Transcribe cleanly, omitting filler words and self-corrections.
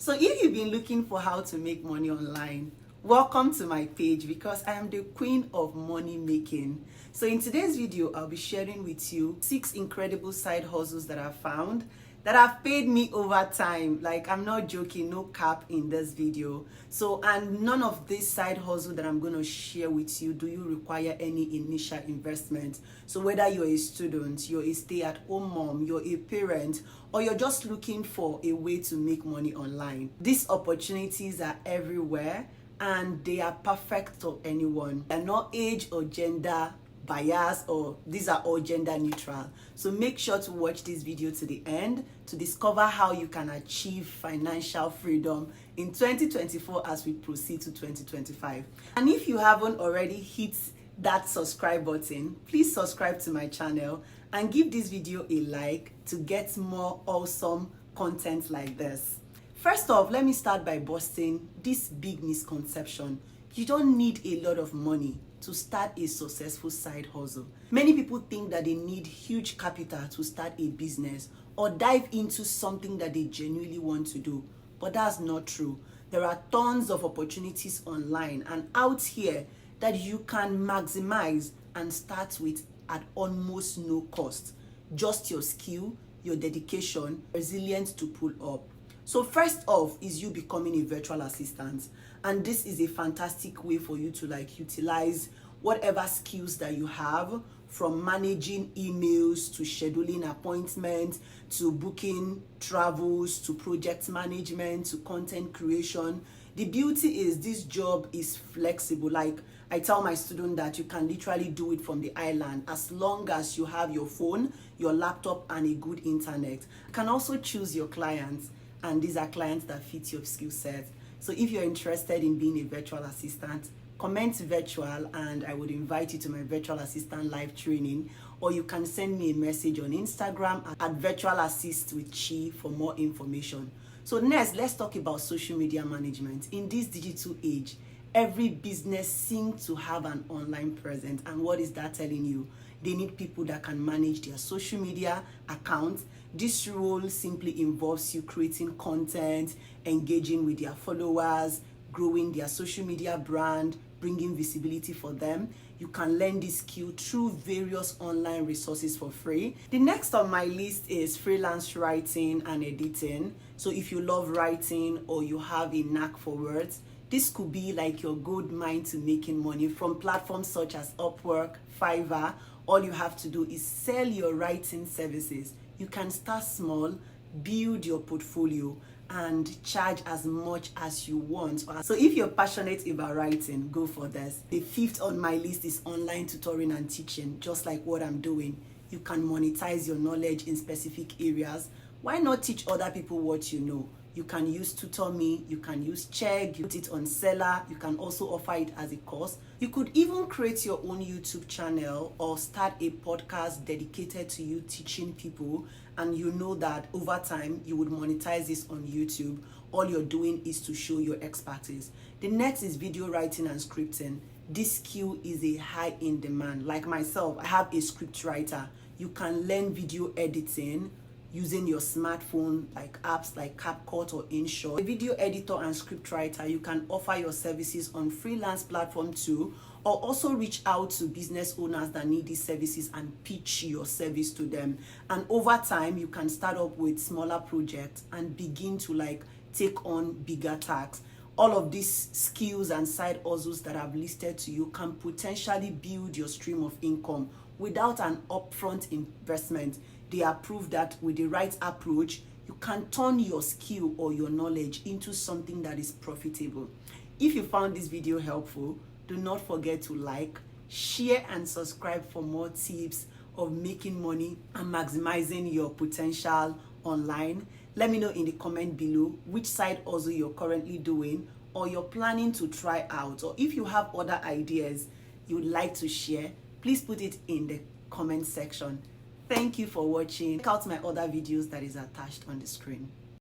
So if you've been looking for how to make money online, welcome to my page because I am the queen of money making. So in today's video, I'll be sharing with you 6 incredible side hustles that I've found that have paid me over time. Like, I'm not joking, no cap in this video. So, and none of this side hustle that I'm going to share with you do you require any initial investment. So whether you're a student, you're a stay-at-home mom, you're a parent, or you're just looking for a way to make money online, these opportunities are everywhere and they are perfect for anyone. They're not age or gender bias, or these are all gender neutral. So make sure to watch this video to the end to discover how you can achieve financial freedom in 2024 as we proceed to 2025. And if you haven't already hit that subscribe button, please subscribe to my channel and give this video a like to get more awesome content like this. First off, let me start by busting this big misconception. You don't need a lot of money to start a successful side hustle. Many people think that they need huge capital to start a business or dive into something that they genuinely want to do. But that's not true. There are tons of opportunities online and out here that you can maximize and start with at almost no cost. Just your skill, your dedication, resilience to pull up. So first off is you becoming a virtual assistant, and this is a fantastic way for you to utilize whatever skills that you have, from managing emails to scheduling appointments to booking travels to project management to content creation. The beauty is this job is flexible. Like, I tell my student that you can literally do it from the island as long as you have your phone, your laptop, and a good internet. You can also choose your clients, and these are clients that fit your skill set. So if you're interested in being a virtual assistant, comment virtual and I would invite you to my virtual assistant live training, or you can send me a message on Instagram at virtual assist with Chi for more information. So next, let's talk about social media management. In this digital age, every business seems to have an online presence. And what is that telling you? They need people that can manage their social media accounts. This role simply involves you creating content, engaging with their followers, growing their social media brand, bringing visibility for them. You can learn this skill through various online resources for free. The next on my list is freelance writing and editing. So if you love writing or you have a knack for words, this could be like your gold mine to making money from platforms such as Upwork, Fiverr. All you have to do is sell your writing services. You can start small, build your portfolio, and charge as much as you want. So if you're passionate about writing, go for this. The 5th on my list is online tutoring and teaching, just like what I'm doing. You can monetize your knowledge in specific areas. Why not teach other people what you know? You can use TutorMe, you can use Check, you put it on Seller, you can also offer it as a course. You could even create your own YouTube channel or start a podcast dedicated to you teaching people, and you know that over time you would monetize this on YouTube. All you're doing is to show your expertise. The next is video writing and scripting. This skill is a high in demand. Like myself, I have a script writer. You can learn video editing using your smartphone, like apps like CapCut or InShot. A video editor and scriptwriter, you can offer your services on freelance platform too, or also reach out to business owners that need these services and pitch your service to them. And over time, you can start up with smaller projects and begin to take on bigger tasks. All of these skills and side hustles that I've listed to you can potentially build your stream of income without an upfront investment. They are proof that with the right approach, you can turn your skill or your knowledge into something that is profitable. If you found this video helpful, do not forget to like, share, and subscribe for more tips of making money and maximizing your potential online. Let me know in the comment below which side hustle you're currently doing or you're planning to try out, or if you have other ideas you would like to share, please put it in the comment section. Thank you for watching. Check out my other videos that is attached on the screen.